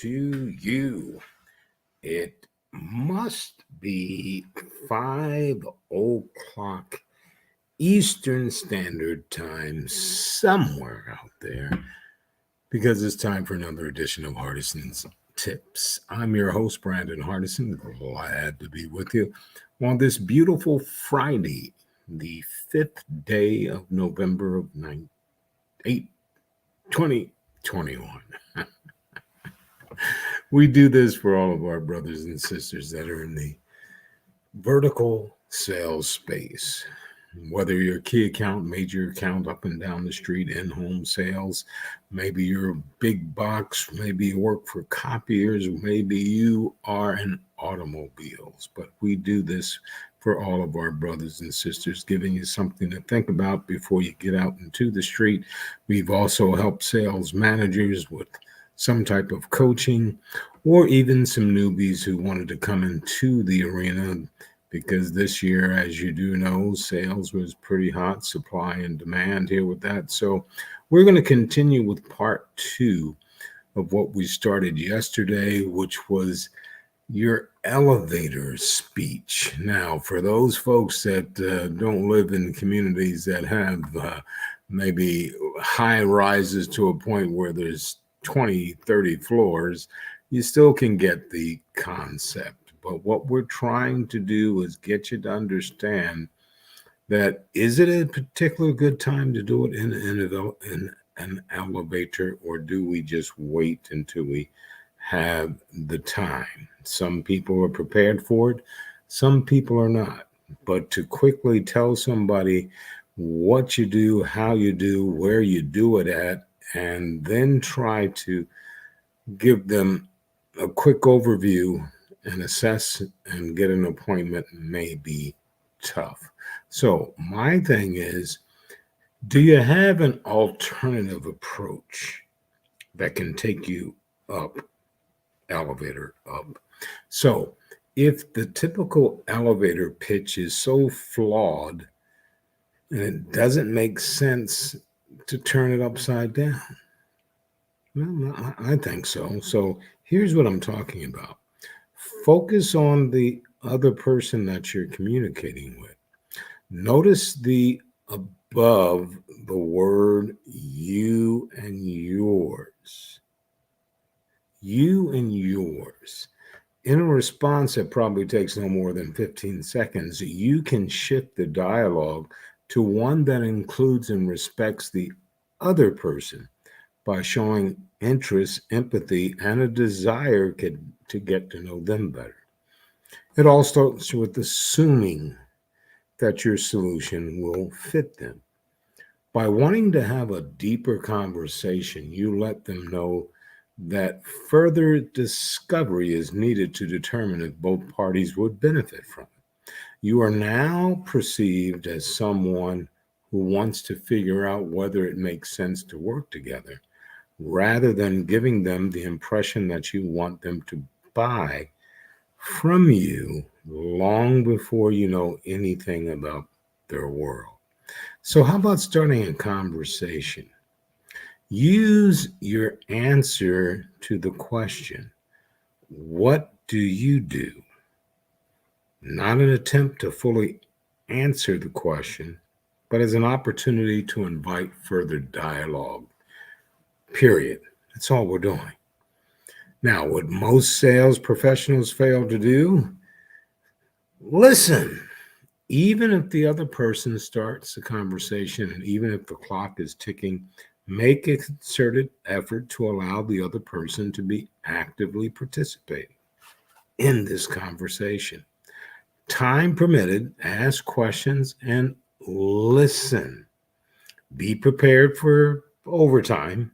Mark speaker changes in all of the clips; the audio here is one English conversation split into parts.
Speaker 1: to you. It must be 5 o'clock Eastern Standard Time somewhere out there because it's time for another edition of Hardison's Tips. I'm your host, Brandon Hardison. Glad to be with you on this beautiful Friday, the 5th day of November of 2021. We do this for all of our brothers and sisters that are in the vertical sales space. Whether you're a key account, major account, up and down the street, in-home sales, maybe you're a big box, maybe you work for copiers, maybe you are in automobiles. But we do this for all of our brothers and sisters, giving you something to think about before you get out into the street. We've also helped sales managers with some type of coaching, or even some newbies who wanted to come into the arena because this year, as you do know, sales was pretty hot, supply and demand here with that. So we're going to continue with part 2 of what we started yesterday, which was your elevator speech. Now, for those folks that don't live in communities that have maybe high rises to a point where there's 20, 30 floors, you still can get the concept. But what we're trying to do is get you to understand that is it a particular good time to do it in an elevator, or do we just wait until we have the time? Some people are prepared for it, some people are not. But to quickly tell somebody what you do, how you do, where you do it at, and then try to give them a quick overview and assess and get an appointment may be tough. So my thing is, do you have an alternative approach that can take you up, elevator up? So if the typical elevator pitch is so flawed and it doesn't make sense to turn it upside down, well, I think so. So here's what I'm talking about. Focus on the other person that you're communicating with. Notice the above the word you and yours. You and yours. In a response that probably takes no more than 15 seconds, you can shift the dialogue to one that includes and respects the other person by showing interest, empathy, and a desire to get to know them better. It all starts with assuming that your solution will fit them. By wanting to have a deeper conversation, you let them know that further discovery is needed to determine if both parties would benefit from it. You are now perceived as someone who wants to figure out whether it makes sense to work together, rather than giving them the impression that you want them to buy from you long before you know anything about their world. So, how about starting a conversation? Use your answer to the question, what do you do? Not an attempt to fully answer the question, but as an opportunity to invite further dialogue. Period. That's all we're doing. Now, what most sales professionals fail to do, listen. Even if the other person starts the conversation and even if the clock is ticking, make a concerted effort to allow the other person to be actively participating in this conversation. Time permitted, ask questions and listen. Be prepared for overtime.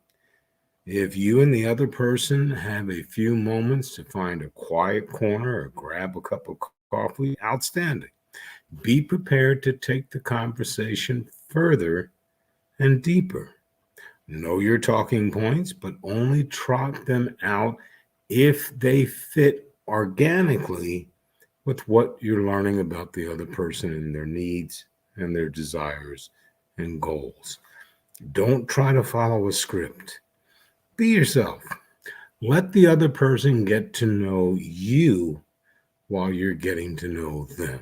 Speaker 1: If you and the other person have a few moments to find a quiet corner or grab a cup of coffee, outstanding. Be prepared to take the conversation further and deeper. Know your talking points, but only trot them out if they fit organically with what you're learning about the other person and their needs and their desires and goals. Don't try to follow a script. Be yourself. Let the other person get to know you while you're getting to know them.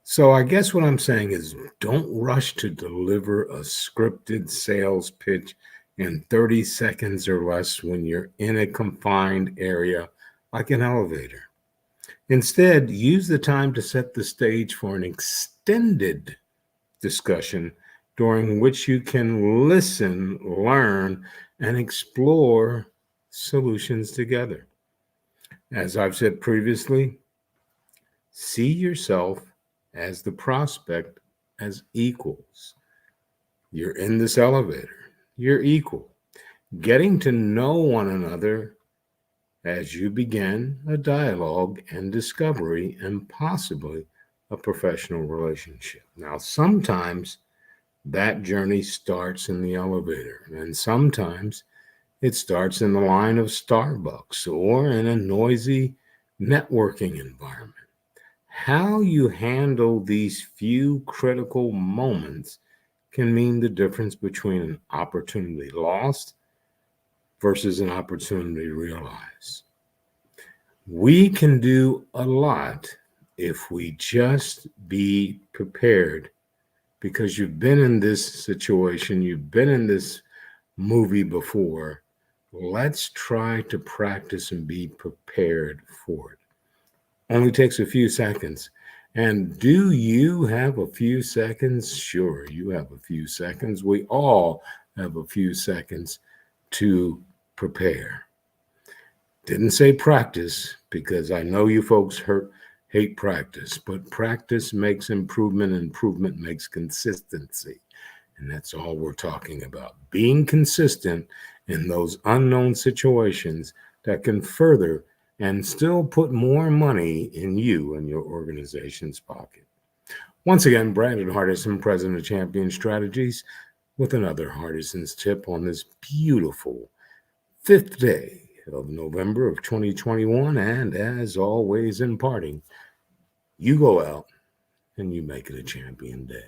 Speaker 1: So I guess what I'm saying is don't rush to deliver a scripted sales pitch in 30 seconds or less when you're in a confined area like an elevator. Instead, use the time to set the stage for an extended discussion during which you can listen, learn, and explore solutions together. As I've said previously, see yourself as the prospect as equals. You're in this elevator, you're equal. Getting to know one another as you begin a dialogue and discovery and possibly a professional relationship. Now, sometimes that journey starts in the elevator, and sometimes it starts in the line of Starbucks or in a noisy networking environment. How you handle these few critical moments can mean the difference between an opportunity lost versus an opportunity realized. We can do a lot if we just be prepared because you've been in this situation, you've been in this movie before. Let's try to practice and be prepared for it. Only takes a few seconds. And do you have a few seconds? Sure, you have a few seconds. We all have a few seconds to prepare. Didn't say practice because I know you folks hate practice, but practice makes improvement, improvement makes consistency. And that's all we're talking about. Being consistent in those unknown situations that can further and still put more money in you and your organization's pocket. Once again, Brandon Hardison, President of Champion Strategies, with another Hardison's tip on this beautiful 5th day of November of 2021. And as always, in parting, you go out and you make it a champion day.